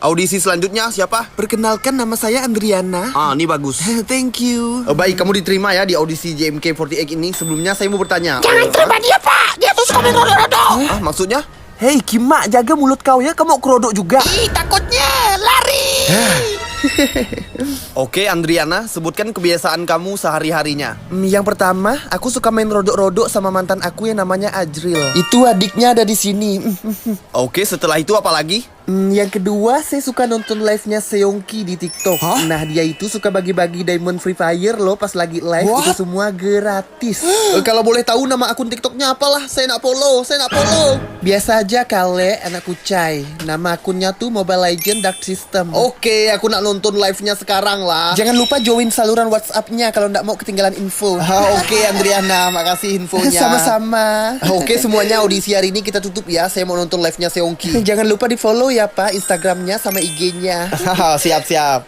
Audisi selanjutnya siapa? Perkenalkan, nama saya Andriana. Ini bagus. Thank you. Baik, kamu diterima ya di audisi JMK48 ini. Sebelumnya saya mau bertanya. Jangan terima dia, Pak. Dia tuh suka main rodok-rodok. Maksudnya? Hei Kimak, jaga mulut kau ya, kamu kerodok juga. Ih, takutnya lari. Oke, Andriana, sebutkan kebiasaan kamu sehari-harinya. Yang pertama, aku suka main rodok-rodok sama mantan aku yang namanya Ajril. Itu adiknya ada di sini. Oke, setelah itu apa lagi? Yang kedua, saya suka nonton live-nya Seongki di TikTok. Nah, dia itu suka bagi-bagi diamond Free Fire loh pas lagi live. Itu semua gratis. Kalau boleh tahu nama akun TikToknya apalah? Saya nak follow. Biasa aja Kale, anak kucai. Nama akunnya tuh Mobile Legend Dark System. Oke, aku nak nonton live-nya sekarang lah. Jangan lupa join saluran WhatsApp-nya kalau nggak mau ketinggalan info. Oke, Andriana, makasih infonya. Sama-sama. Oke, semuanya audisi hari ini kita tutup ya. Saya mau nonton live-nya Seongki. Jangan lupa di follow ya Pak, Instagramnya sama IG-nya. Siap.